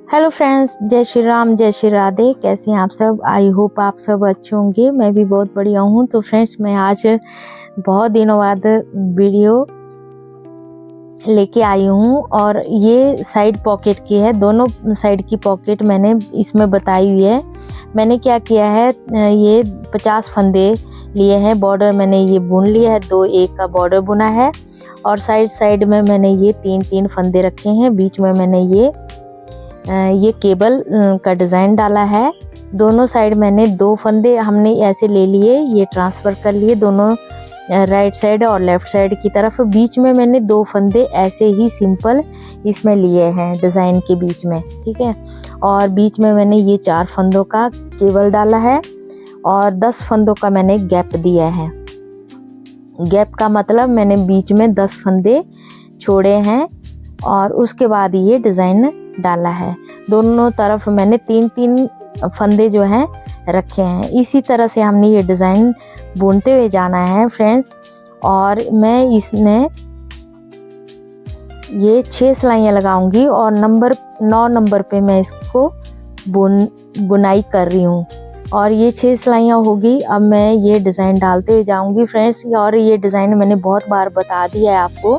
Hello friends, जय श्री राम, जय श्री राधे। कैसे हैं आप सब? आई होप आप सब अच्छे होंगे। मैं भी बहुत बढ़िया हूँ। तो फ्रेंड्स, मैं आज बहुत दिनों बाद वीडियो लेके आई हूँ और ये साइड पॉकेट की है। दोनों साइड की पॉकेट मैंने इसमें बताई हुई है। मैंने क्या किया है, ये 50 फंदे लिए हैं। बॉर्डर मैंने ये बुन लिया है, 2 का बॉर्डर बुना है और साइड में मैंने ये 3 फंदे रखे हैं। बीच में मैंने ये केबल का डिज़ाइन डाला है। दोनों साइड मैंने 2 फंदे हमने ऐसे ले लिए, ये ट्रांसफ़र कर लिए दोनों राइट साइड और लेफ़्ट साइड की तरफ। बीच में मैंने 2 फंदे ऐसे ही सिंपल इसमें लिए हैं डिज़ाइन के बीच में, ठीक है। और बीच में मैंने ये 4 फंदों का केबल डाला है और 10 फंदों का मैंने गैप दिया है। गैप का मतलब मैंने बीच में 10 फंदे छोड़े हैं और उसके बाद ये डिज़ाइन डाला है। दोनों तरफ मैंने 3 फंदे जो हैं रखे हैं। इसी तरह से हमने ये डिज़ाइन बुनते हुए जाना है फ्रेंड्स। और मैं इसमें ये 6 सिलाइयाँ लगाऊंगी और 9 नंबर पे मैं इसको बुनाई कर रही हूँ और ये 6 सिलाइयाँ होगी। अब मैं ये डिज़ाइन डालते हुए जाऊंगी फ्रेंड्स। और ये डिज़ाइन मैंने बहुत बार बता दिया है आपको,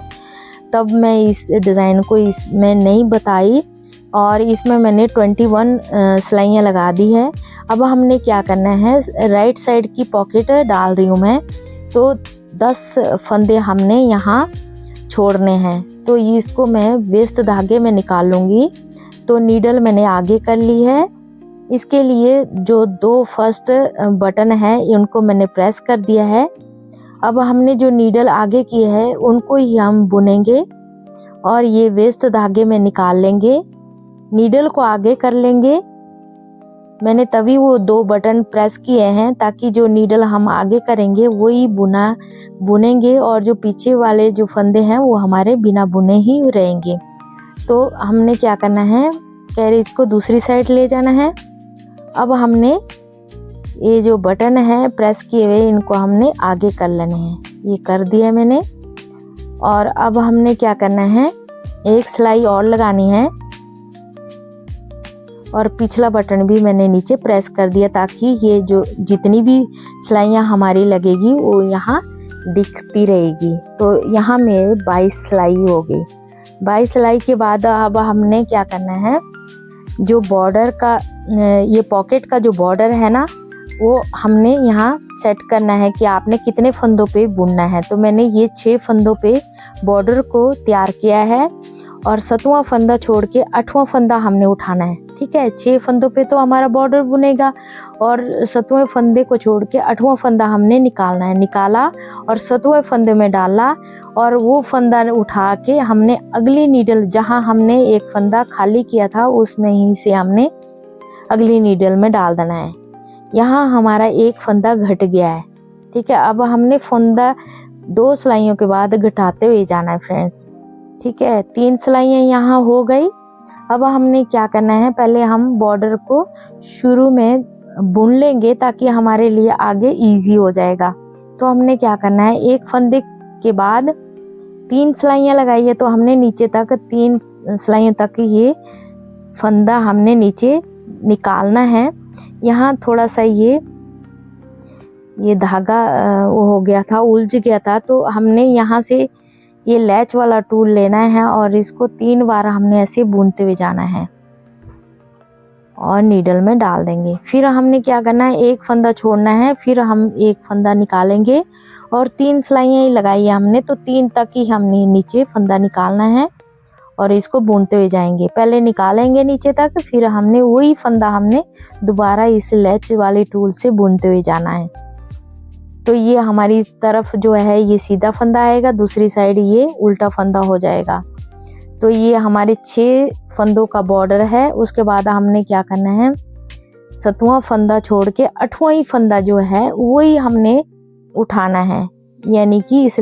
तब मैं इस डिज़ाइन को इसमें नहीं बताई और इसमें मैंने 21 सिलाइयाँ लगा दी है। अब हमने क्या करना है, राइट साइड की पॉकेट डाल रही हूँ मैं, तो 10 फंदे हमने यहाँ छोड़ने हैं। तो इसको मैं वेस्ट धागे में निकाल लूँगी। तो नीडल मैंने आगे कर ली है। इसके लिए जो 2 फर्स्ट बटन है उनको मैंने प्रेस कर दिया है। अब हमने जो नीडल आगे की है उनको ही हम बुनेंगे और ये वेस्ट धागे में निकाल लेंगे। नीडल को आगे कर लेंगे। मैंने तभी वो 2 बटन प्रेस किए हैं ताकि जो नीडल हम आगे करेंगे वही बुनेंगे और जो पीछे वाले जो फंदे हैं वो हमारे बिना बुने ही रहेंगे। तो हमने क्या करना है, कैरेज को दूसरी साइड ले जाना है। अब हमने ये जो बटन है प्रेस किए हुए इनको हमने आगे कर लेने हैं। ये कर दिया मैंने। और अब हमने क्या करना है, एक सिलाई और लगानी है और पिछला बटन भी मैंने नीचे प्रेस कर दिया ताकि ये जो जितनी भी सिलाइयाँ हमारी लगेगी वो यहाँ दिखती रहेगी। तो यहाँ मेरे 22 सिलाई हो गई। 22 सिलाई के बाद अब हमने क्या करना है, जो बॉर्डर का ये पॉकेट का जो बॉर्डर है ना, वो हमने यहाँ सेट करना है कि आपने कितने फंदों पे बुनना है। तो मैंने ये 6 फंदों पे बॉर्डर को तैयार किया है और 7वां फंदा छोड़ के 8वां फंदा हमने उठाना है, ठीक है। 6 फंदों पे तो हमारा बॉर्डर बुनेगा और 7वें फंदे को छोड़ के 8वां फंदा हमने निकालना है। निकाला और 7वें फंदे में डाला और वो फंदा उठा के हमने अगली नीडल जहाँ हमने एक फंदा खाली किया था उसमें ही से हमने अगली नीडल में डाल देना है। यहाँ हमारा एक फंदा घट गया है, ठीक है। अब हमने फंदा 2 सिलाइयों के बाद घटाते हुए जाना है फ्रेंड्स, ठीक है। 3 सिलाइयाँ यहाँ हो गई। अब हमने क्या करना है, पहले हम बॉर्डर को शुरू में बुन लेंगे ताकि हमारे लिए आगे इजी हो जाएगा। तो हमने क्या करना है, एक फंदे के बाद 3 सिलाइयाँ लगाई है तो हमने नीचे तक 3 सिलाइयों तक ये फंदा हमने नीचे निकालना है। यहाँ थोड़ा सा ये धागा वो हो गया था, उलझ गया था, तो हमने यहाँ से ये लैच वाला टूल लेना है और इसको 3 बार हमने ऐसे बुनते हुए जाना है और नीडल में डाल देंगे। फिर हमने क्या करना है, एक फंदा छोड़ना है, फिर हम एक फंदा निकालेंगे और 3 सिलाइयाँ ही लगाई है हमने, तो 3 तक ही हमने नीचे फंदा निकालना है और इसको बुनते हुए जाएंगे। पहले निकालेंगे नीचे तक, फिर हमने वही फंदा हमने दोबारा इस लैच वाले टूल से बुनते हुए जाना है। तो ये हमारी तरफ जो है ये सीधा फंदा आएगा, दूसरी साइड ये उल्टा फंदा हो जाएगा। तो ये हमारे 6 फंदों का बॉर्डर है। उसके बाद हमने क्या करना है, 7वां फंदा छोड़ के 8वां ही फंदा जो है वही हमने उठाना है, यानी कि इस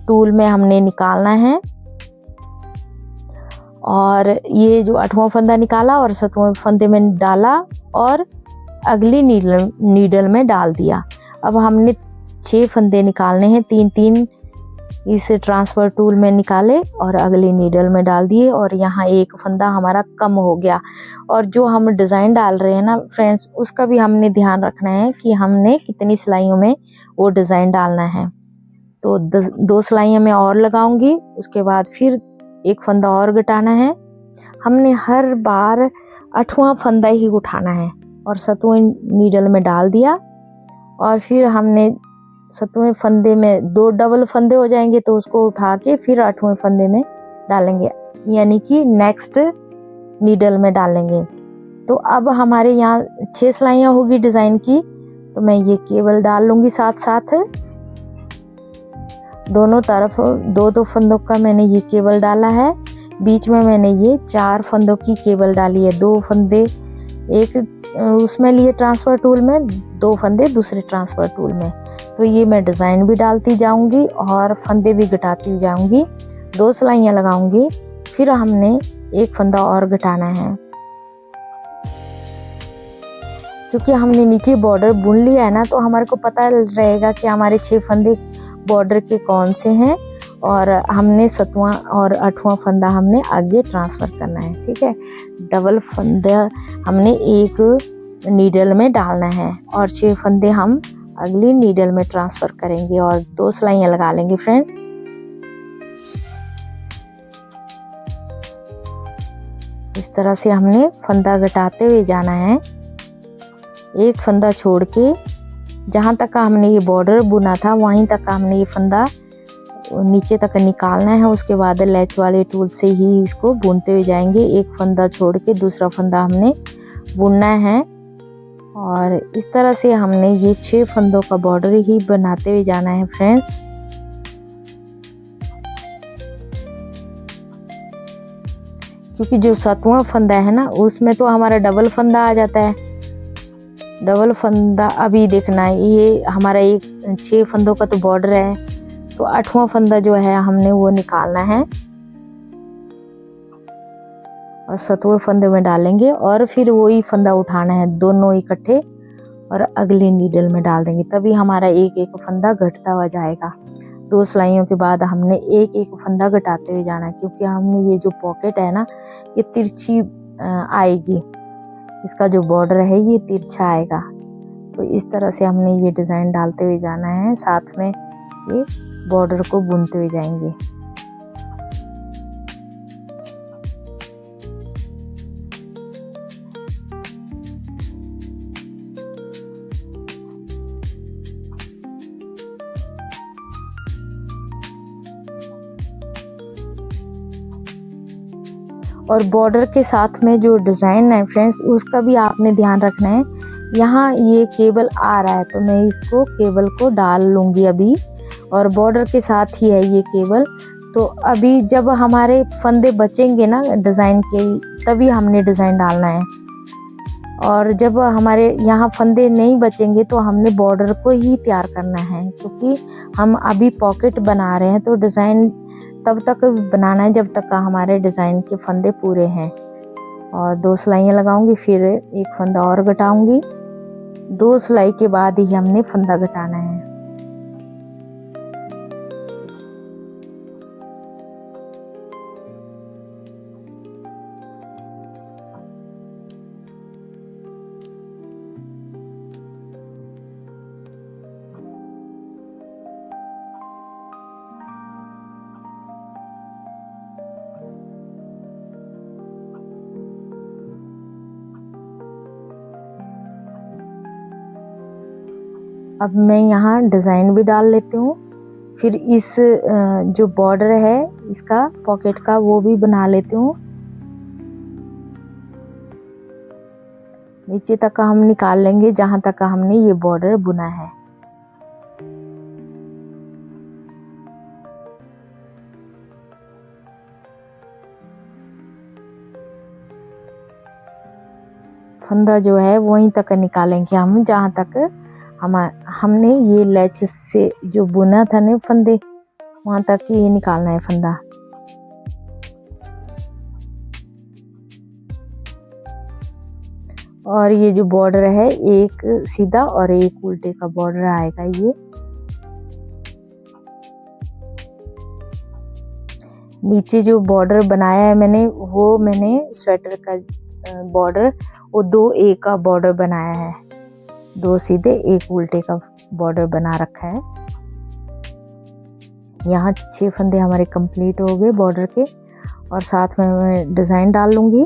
टूल में हमने निकालना है। और ये जो 8वां फंदा निकाला और 7वें फंदे में डाला और अगली नीडल में डाल दिया। अब हमने 6 फंदे निकालने हैं, 3 इस ट्रांसफर टूल में निकाले और अगली नीडल में डाल दिए और यहाँ एक फंदा हमारा कम हो गया। और जो हम डिज़ाइन डाल रहे हैं ना फ्रेंड्स, उसका भी हमने ध्यान रखना है कि हमने कितनी सिलाइयों में वो डिज़ाइन डालना है। तो 2 सिलाइयाँ मैं और लगाऊंगी, उसके बाद फिर एक फंदा और घटाना है। हमने हर बार 8वां फंदा ही उठाना है और 7वें नीडल में डाल दिया और फिर हमने 7वें फंदे में 2 डबल फंदे हो जाएंगे तो उसको उठा के फिर 8वें फंदे में डालेंगे, यानी कि नेक्स्ट नीडल में डालेंगे। तो अब हमारे यहाँ 6 सिलाइयाँ होगी डिज़ाइन की, तो मैं ये केबल डाल लूँगी साथ साथ। दोनों तरफ 2-2 फंदों का मैंने ये केबल डाला है। बीच में मैंने ये 4 फंदों की केबल डाली है। 2 फंदे एक उसमें लिए ट्रांसफ़र टूल में, 2 फंदे दूसरे ट्रांसफ़र टूल में। तो ये मैं डिज़ाइन भी डालती जाऊंगी और फंदे भी घटाती जाऊंगी। 2 सिलाइयाँ लगाऊंगी, फिर हमने एक फंदा और घटाना है। क्योंकि हमने नीचे बॉर्डर बुन लिया है ना, तो हमारे को पता रहेगा कि हमारे 6 फंदे बॉर्डर के कौन से हैं और हमने 7वां और 8वां फंदा हमने आगे ट्रांसफ़र करना है। ठीक है, डबल फंदा हमने एक नीडल में डालना है और 6 फंदे हम अगली नीडल में ट्रांसफ़र करेंगे और 2 सिलाइयाँ लगा लेंगे फ्रेंड्स। इस तरह से हमने फंदा घटाते हुए जाना है, एक फंदा छोड़ के। जहाँ तक का हमने ये बॉर्डर बुना था वहीं तक का हमने ये फंदा नीचे तक निकालना है। उसके बाद लैच वाले टूल से ही इसको बुनते हुए जाएंगे। एक फंदा छोड़ के दूसरा फंदा हमने बुनना है और इस तरह से हमने ये 6 फंदों का बॉर्डर ही बनाते हुए जाना है फ्रेंड्स। क्योंकि जो 7वां फंदा है ना, उसमें तो हमारा डबल फंदा आ जाता है। डबल फंदा अभी देखना है, ये हमारा एक 6 फंदों का तो बॉर्डर है, तो 8वां फंदा जो है हमने वो निकालना है और 7वें फंदे में डालेंगे और फिर वही फंदा उठाना है, दोनों इकट्ठे, और अगली नीडल में डाल देंगे। तभी हमारा एक एक फंदा घटता हुआ जाएगा। 2 सिलाइयों के बाद हमने एक एक फंदा घटाते हुए जाना है, क्योंकि हमने ये जो पॉकेट है ना, ये तिरछी आएगी। इसका जो बॉर्डर है ये तिरछा आएगा। तो इस तरह से हमने ये डिज़ाइन डालते हुए जाना है, साथ में ये बॉर्डर को बुनते हुए जाएंगे। और बॉर्डर के साथ में जो डिज़ाइन है फ्रेंड्स, उसका भी आपने ध्यान रखना है। यहाँ ये केबल आ रहा है तो मैं इसको केबल को डाल लूँगी अभी, और बॉर्डर के साथ ही है ये केबल। तो अभी जब हमारे फंदे बचेंगे ना डिज़ाइन के, तभी हमने डिज़ाइन डालना है। और जब हमारे यहाँ फंदे नहीं बचेंगे तो हमने बॉर्डर को ही तैयार करना है, क्योंकि हम अभी पॉकेट बना रहे हैं। तो डिज़ाइन तब तक बनाना है जब तक हमारे डिज़ाइन के फंदे पूरे हैं। और 2 सिलाइयाँ लगाऊंगी, फिर एक फंदा और घटाऊंगी। 2 सिलाई के बाद ही हमने फंदा घटाना है। अब मैं यहाँ डिज़ाइन भी डाल लेती हूँ, फिर इस जो बॉर्डर है इसका पॉकेट का वो भी बना लेती हूँ। नीचे तक का हम निकाल लेंगे जहाँ तक का हमने ये बॉर्डर बुना है। फंदा जो है वहीं तक निकालेंगे हम, जहाँ तक हमने ये लैच से जो बुना था ना फंदे, वहाँ तक ही ये निकालना है फंदा। और ये जो बॉर्डर है, एक सीधा और एक उल्टे का बॉर्डर आएगा ये। नीचे जो बॉर्डर बनाया है मैंने स्वेटर का बॉर्डर वो 2A का बॉर्डर बनाया है, 2 सीधे 1 उल्टे का बॉर्डर बना रखा है। यहाँ 6 फंदे हमारे कंप्लीट हो गए बॉर्डर के, और साथ में मैं डिज़ाइन डाल लूँगी।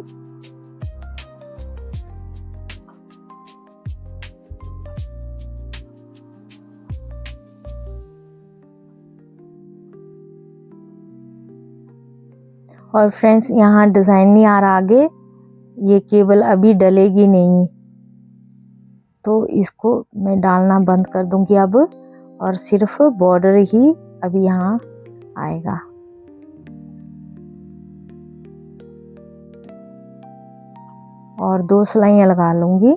और फ्रेंड्स यहाँ डिज़ाइन नहीं आ रहा आगे, ये केबल अभी डलेगी नहीं, तो इसको मैं डालना बंद कर दूंगी अब, और सिर्फ बॉर्डर ही अभी यहाँ आएगा। और 2 सिलाइयाँ लगा लूंगी।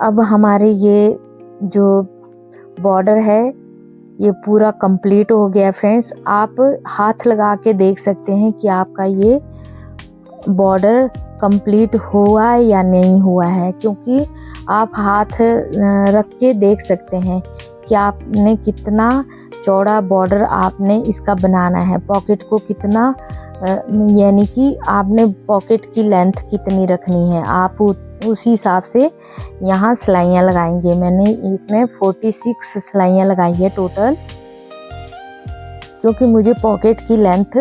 अब हमारे ये जो बॉर्डर है ये पूरा कंप्लीट हो गया फ्रेंड्स। आप हाथ लगा के देख सकते हैं कि आपका ये बॉर्डर कंप्लीट हुआ है या नहीं हुआ है, क्योंकि आप हाथ रख के देख सकते हैं कि आपने कितना चौड़ा बॉर्डर आपने इसका बनाना है, पॉकेट को कितना यानी कि आपने पॉकेट की लेंथ कितनी रखनी है, आप उसी हिसाब से यहाँ सिलाइयाँ लगाएंगे। मैंने इसमें 46 सिलाइयाँ लगाई है टोटल, क्योंकि मुझे पॉकेट की लेंथ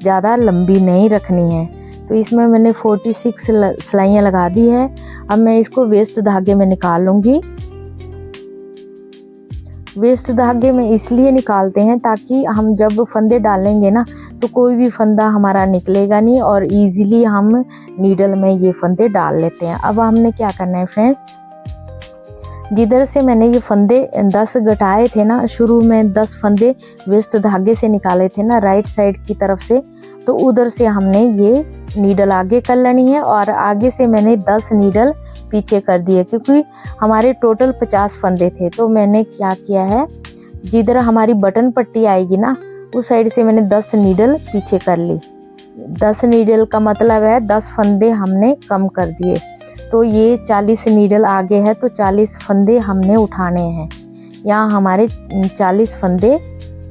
ज़्यादा लंबी नहीं रखनी है, तो इसमें मैंने 46 सिलाइयाँ लगा दी है। अब मैं इसको वेस्ट धागे में निकाल लूँगी। वेस्ट धागे में इसलिए निकालते हैं ताकि हम जब फंदे डालेंगे ना तो कोई भी फंदा हमारा निकलेगा नहीं, और इजीली हम नीडल में ये फंदे डाल लेते हैं। अब हमने क्या करना है फ्रेंड्स, जिधर से मैंने ये फंदे 10 घटाए थे ना, शुरू में 10 फंदे वेस्ट धागे से निकाले थे ना राइट साइड की तरफ से, तो उधर से हमने ये नीडल आगे कर लेनी है, और आगे से मैंने 10 नीडल पीछे कर दिए, क्योंकि हमारे टोटल 50 फंदे थे। तो मैंने क्या किया है, जिधर हमारी बटन पट्टी आएगी ना उस साइड से मैंने 10 नीडल पीछे कर ली। 10 नीडल का मतलब है 10 फंदे हमने कम कर दिए, तो ये 40 नीडल आगे है, तो 40 फंदे हमने उठाने हैं। यहाँ हमारे 40 फंदे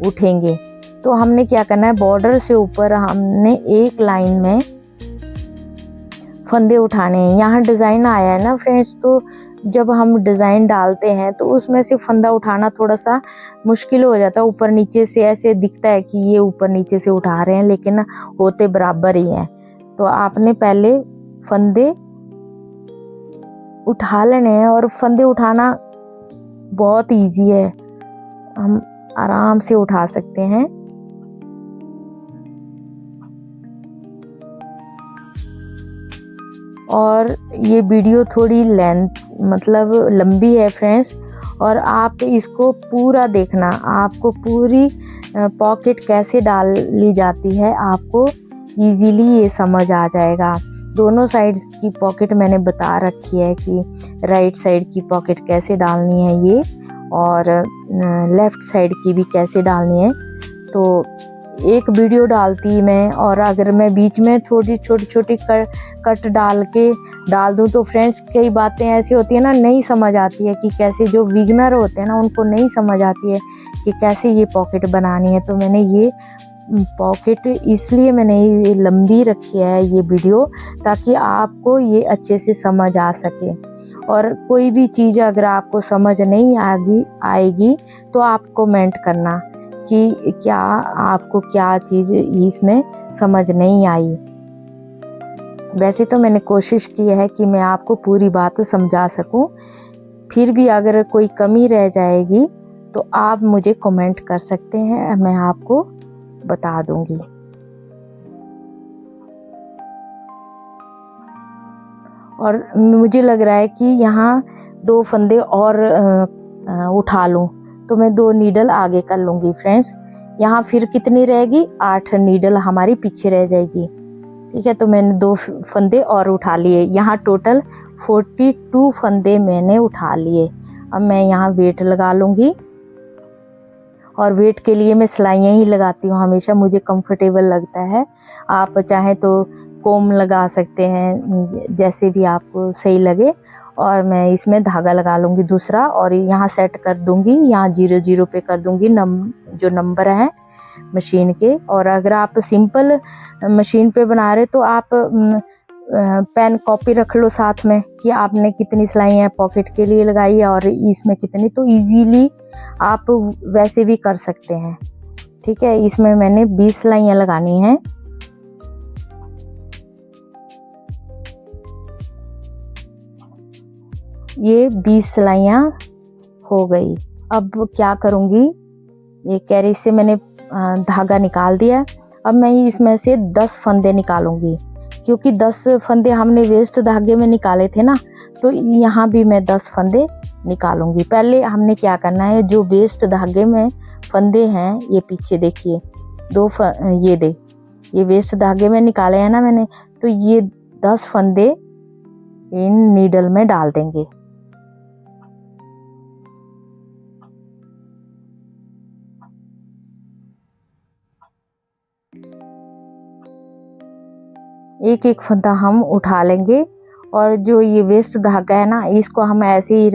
उठेंगे। तो हमने क्या करना है, बॉर्डर से ऊपर हमने एक लाइन में फंदे उठाने हैं। यहाँ डिज़ाइन आया है ना फ्रेंड्स, तो जब हम डिज़ाइन डालते हैं तो उसमें से फंदा उठाना थोड़ा सा मुश्किल हो जाता है। ऊपर नीचे से ऐसे दिखता है कि ये ऊपर नीचे से उठा रहे हैं, लेकिन होते बराबर ही हैं। तो आपने पहले फंदे उठा लेने हैं, और फंदे उठाना बहुत इजी है, हम आराम से उठा सकते हैं। और ये वीडियो थोड़ी मतलब लंबी है फ्रेंड्स, और आप इसको पूरा देखना, आपको पूरी पॉकेट कैसे डाली जाती है आपको इजीली ये समझ आ जाएगा। दोनों साइड्स की पॉकेट मैंने बता रखी है कि राइट साइड की पॉकेट कैसे डालनी है ये, और लेफ़्ट साइड की भी कैसे डालनी है। तो एक वीडियो डालती मैं, और अगर मैं बीच में थोड़ी छोटी छोटी कट डाल दूँ तो फ्रेंड्स कई बातें ऐसी होती है ना, नहीं समझ आती है कि कैसे, जो बिगिनर होते हैं ना उनको नहीं समझ आती है कि कैसे ये पॉकेट बनानी है। तो मैंने ये पॉकेट इसलिए मैंने ये लंबी रखी है ये वीडियो, ताकि आपको ये अच्छे से समझ आ सके। और कोई भी चीज़ अगर आपको समझ नहीं आएगी तो आप कमेंट करना कि क्या आपको क्या चीज़ इसमें समझ नहीं आई। वैसे तो मैंने कोशिश की है कि मैं आपको पूरी बात समझा सकूं, फिर भी अगर कोई कमी रह जाएगी तो आप मुझे कमेंट कर सकते हैं, मैं आपको बता दूंगी। और मुझे लग रहा है कि यहाँ 2 फंदे और उठा लूँ, तो मैं 2 नीडल आगे कर लूँगी फ्रेंड्स। यहाँ फिर कितनी रहेगी, 8 नीडल हमारी पीछे रह जाएगी। ठीक है, तो मैंने 2 फंदे और उठा लिए। यहाँ टोटल 42 फंदे मैंने उठा लिए। अब मैं यहाँ वेट लगा लूँगी, और वेट के लिए मैं सिलाइयाँ ही लगाती हूँ हमेशा, मुझे कंफर्टेबल लगता है। आप चाहें तो कोम लगा सकते हैं, जैसे भी आपको सही लगे। और मैं इसमें धागा लगा लूँगी दूसरा, और यहाँ सेट कर दूँगी, यहाँ 0 पे कर दूँगी जो नंबर है मशीन के। और अगर आप सिंपल मशीन पे बना रहे तो आप पेन कॉपी रख लो साथ में कि आपने कितनी सिलाइयाँ पॉकेट के लिए लगाई है और इसमें कितनी, तो इजीली आप वैसे भी कर सकते हैं। ठीक है, इसमें मैंने 20 सिलाइयाँ लगानी हैं। ये 20 सिलाइयाँ हो गई। अब क्या करूँगी, ये कैरी से मैंने धागा निकाल दिया। अब मैं इसमें से 10 फंदे निकालूंगी, क्योंकि 10 फंदे हमने वेस्ट धागे में निकाले थे ना, तो यहाँ भी मैं 10 फंदे निकालूंगी। पहले हमने क्या करना है, जो वेस्ट धागे में फंदे हैं, ये पीछे देखिए ये वेस्ट धागे में निकाले हैं ना मैंने, तो ये 10 फंदे इन नीडल में डाल देंगे। एक एक फंदा हम उठा लेंगे, और जो ये वेस्ट धागा है ना, इसको हम ऐसे ही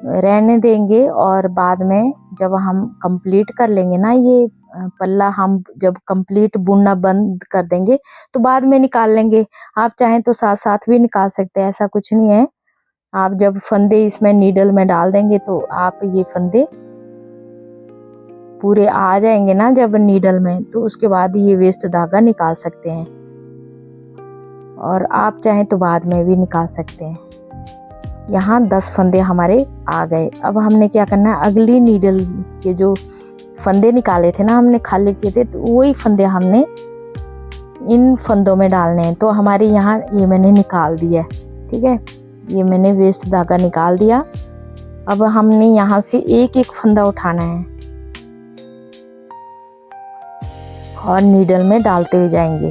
रहने देंगे। और बाद में जब हम कंप्लीट कर लेंगे ना, ये पल्ला हम जब कंप्लीट बुनना बंद कर देंगे तो बाद में निकाल लेंगे। आप चाहें तो साथ साथ भी निकाल सकते हैं, ऐसा कुछ नहीं है। आप जब फंदे इसमें नीडल में डाल देंगे तो आप ये फंदे पूरे आ जाएंगे ना जब नीडल में, तो उसके बाद ये वेस्ट धागा निकाल सकते हैं, और आप चाहें तो बाद में भी निकाल सकते हैं। यहाँ 10 फंदे हमारे आ गए। अब हमने क्या करना है, अगली नीडल के जो फंदे निकाले थे ना हमने, खाली किए थे, तो वही फंदे हमने इन फंदों में डालने हैं। तो हमारे यहाँ ये मैंने निकाल दिया है। ठीक है, ये मैंने वेस्ट धागा निकाल दिया। अब हमने यहाँ से एक एक फंदा उठाना है और नीडल में डालते हुए जाएंगे।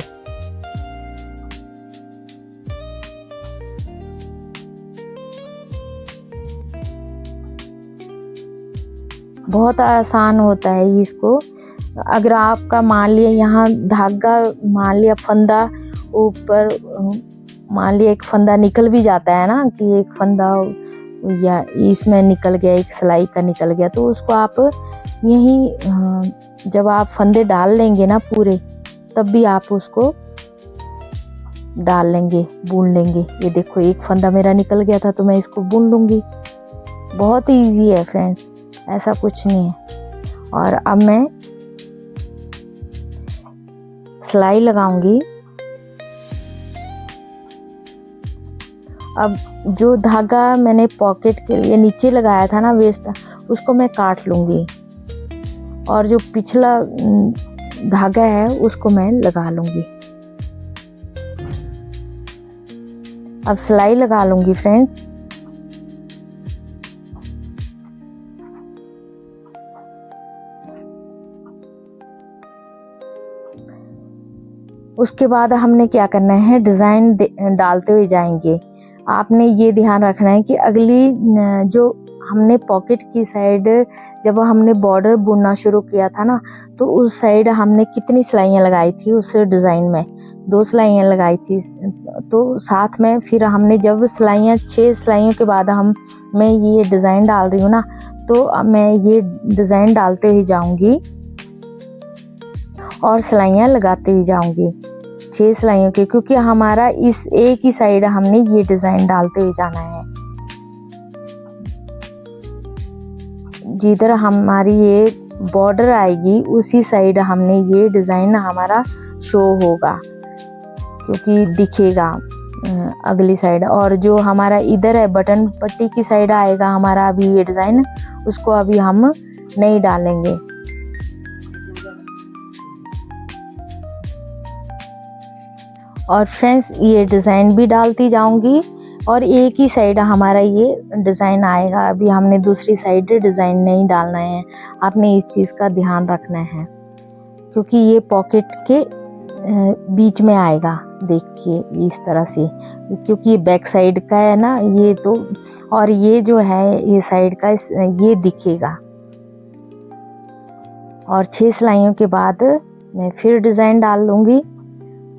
बहुत आसान होता है इसको। अगर आपका मान लिया यहाँ धागा, मान लिया फंदा ऊपर, मान लिया एक फंदा निकल भी जाता है ना, कि एक फंदा या इसमें निकल गया, एक सिलाई का निकल गया, तो उसको आप यहीं जब आप फंदे डाल लेंगे ना पूरे, तब भी आप उसको डाल लेंगे, बुन लेंगे। ये देखो एक फंदा मेरा निकल गया था तो मैं इसको बुन लूँगी। बहुत इजी है फ्रेंड्स, ऐसा कुछ नहीं है। और अब मैं सिलाई लगाऊंगी। अब जो धागा मैंने पॉकेट के लिए नीचे लगाया था ना वेस्ट, उसको मैं काट लूंगी, और जो पिछला धागा है उसको मैं लगा लूंगी। अब सिलाई लगा लूंगी फ्रेंड्स। उसके बाद हमने क्या करना है, डिज़ाइन डालते हुए जाएंगे। आपने ये ध्यान रखना है कि अगली जो हमने पॉकेट की साइड जब हमने बॉर्डर बुनना शुरू किया था ना, तो उस साइड हमने कितनी सिलाइयाँ लगाई थी उस डिज़ाइन में, 2 सिलाइयाँ लगाई थी। तो साथ में फिर हमने जब 6 सिलाइयों के बाद मैं ये डिज़ाइन डाल रही हूँ ना, तो मैं ये डिज़ाइन डालते हुए जाऊँगी और सिलाइयाँ लगाते हुए जाऊंगी 6 सिलाइयों के, क्योंकि हमारा इस एक ही साइड हमने ये डिज़ाइन डालते हुए जाना है। जिधर हमारी ये बॉर्डर आएगी उसी साइड हमने ये डिज़ाइन हमारा शो होगा, क्योंकि दिखेगा अगली साइड। और जो हमारा इधर है बटन पट्टी की साइड आएगा हमारा अभी ये डिज़ाइन, उसको अभी हम नहीं डालेंगे। और फ्रेंड्स ये डिज़ाइन भी डालती जाऊंगी, और एक ही साइड हमारा ये डिज़ाइन आएगा। अभी हमने दूसरी साइड डिज़ाइन नहीं डालना है, आपने इस चीज़ का ध्यान रखना है, क्योंकि ये पॉकेट के बीच में आएगा। देखिए इस तरह से, क्योंकि ये बैक साइड का है ना ये, तो और ये जो है ये साइड का ये दिखेगा। और 6 सिलाइयों के बाद मैं फिर डिज़ाइन डाल लूँगी,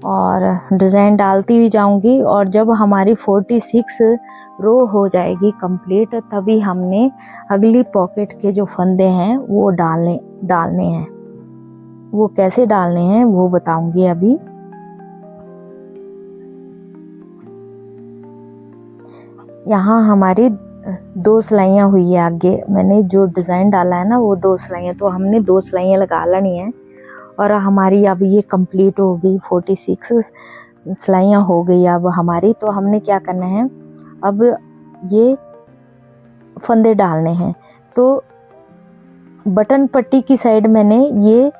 और डिज़ाइन डालती हुई जाऊंगी। और जब हमारी 46 रो हो जाएगी कंप्लीट, तभी हमने अगली पॉकेट के जो फंदे हैं वो डालने हैं। वो कैसे डालने हैं वो बताऊंगी अभी। यहाँ हमारी 2 सिलाइयाँ हुई है। आगे मैंने जो डिज़ाइन डाला है ना वो 2 सिलाइयाँ, तो हमने 2 सिलाइयाँ लगा लेनी है। और हमारी अब ये कंप्लीट हो गई, 46 सिलाइयाँ हो गई अब हमारी। तो हमने क्या करना है, अब ये फंदे डालने हैं। तो बटन पट्टी की साइड मैंने ये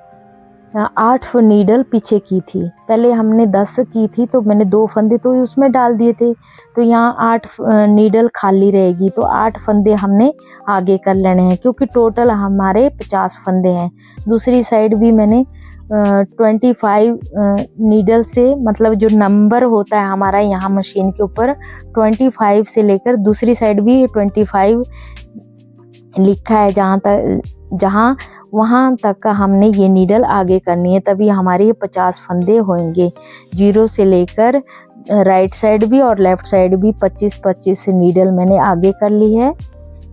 8 नीडल पीछे की थी, पहले हमने 10 की थी, तो मैंने 2 फंदे तो उसमें डाल दिए थे। तो यहाँ 8 नीडल खाली रहेगी, तो 8 फंदे हमने आगे कर लेने हैं, क्योंकि टोटल हमारे 50 फंदे हैं। दूसरी साइड भी मैंने 25 नीडल से, मतलब जो नंबर होता है हमारा यहाँ मशीन के ऊपर 25 से लेकर दूसरी साइड भी 25 लिखा है, जहाँ वहाँ तक हमने ये नीडल आगे करनी है, तभी हमारे 50 फंदे होंगे। 0 से लेकर राइट साइड भी और लेफ्ट साइड भी 25-25 नीडल मैंने आगे कर ली है।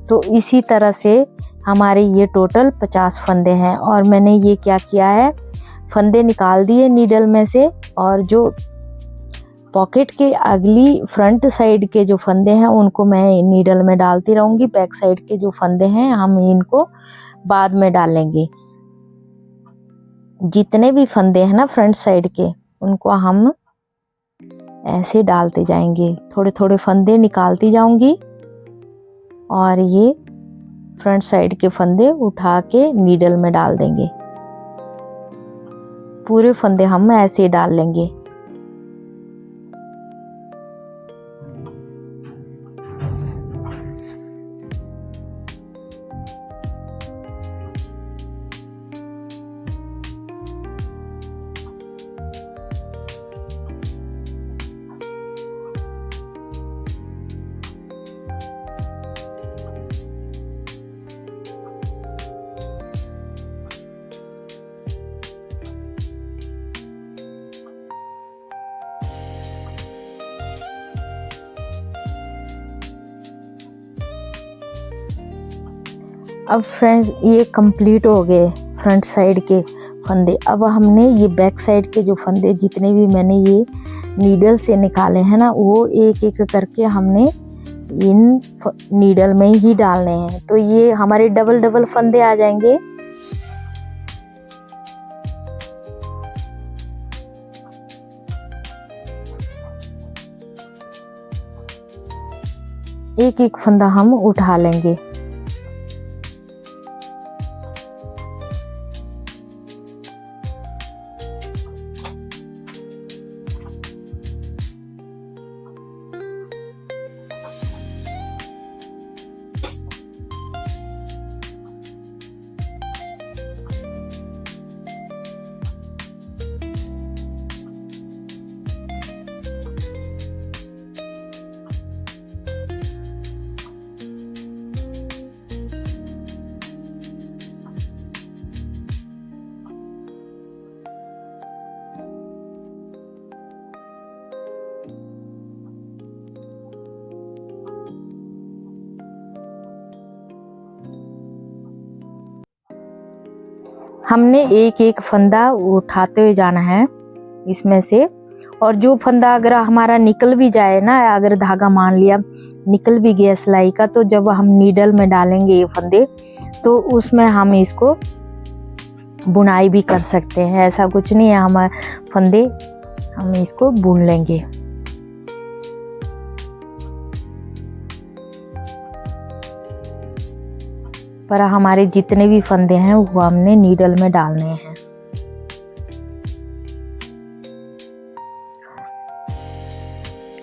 तो इसी तरह से हमारे ये टोटल 50 फंदे हैं। और मैंने ये क्या किया है, फंदे निकाल दिए नीडल में से, और जो पॉकेट के अगली फ्रंट साइड के जो फंदे हैं उनको मैं नीडल में डालती रहूँगी। बैक साइड के जो फंदे हैं हम इनको बाद में डालेंगे। जितने भी फंदे हैं ना फ्रंट साइड के, उनको हम ऐसे डालते जाएंगे। थोड़े थोड़े फंदे निकालती जाऊंगी और ये फ्रंट साइड के फंदे उठा के नीडल में डाल देंगे। पूरे फंदे हम ऐसे डाल लेंगे। अब फ्रेंड्स ये कंप्लीट हो गए फ्रंट साइड के फंदे। अब हमने ये बैक साइड के जो फंदे जितने भी मैंने ये नीडल से निकाले हैं ना, वो एक एक करके हमने इन नीडल में ही डालने हैं। तो ये हमारे डबल डबल फंदे आ जाएंगे। एक एक फंदा हम उठा लेंगे। हमने एक एक फंदा उठाते हुए जाना है इसमें से। और जो फंदा अगर हमारा निकल भी जाए ना, अगर धागा मान लिया निकल भी गया सिलाई का, तो जब हम नीडल में डालेंगे ये फंदे, तो उसमें हम इसको बुनाई भी कर सकते हैं। ऐसा कुछ नहीं है, हम फंदे हम इसको बुन लेंगे। पर हमारे जितने भी फंदे हैं वो हमने नीडल में डालने हैं।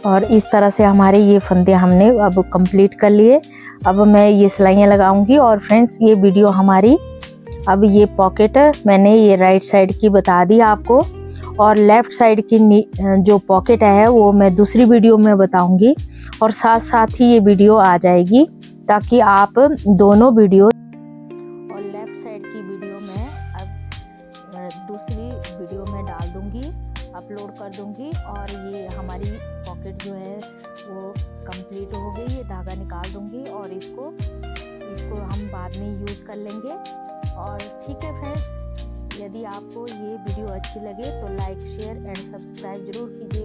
और इस तरह से हमारे ये फंदे हमने अब कंप्लीट कर लिए। अब मैं ये सिलाइयाँ लगाऊंगी। और फ्रेंड्स ये वीडियो हमारी, अब ये पॉकेट मैंने ये राइट साइड की बता दी आपको, और लेफ़्ट साइड की जो पॉकेट है वो मैं दूसरी वीडियो में बताऊंगी। और साथ साथ ही ये वीडियो आ जाएगी, ताकि आप दोनों वीडियो, और लेफ़्ट साइड की वीडियो मैं अब दूसरी वीडियो में डाल दूंगी, अपलोड कर दूंगी और ये हमारी पॉकेट जो है वो कंप्लीट हो गई। ये धागा निकाल दूंगी और इसको हम बाद में यूज़ कर लेंगे। और ठीक है फ्रेंड्स, यदि आपको ये वीडियो अच्छी लगे तो लाइक शेयर एंड सब्सक्राइब जरूर कीजिए।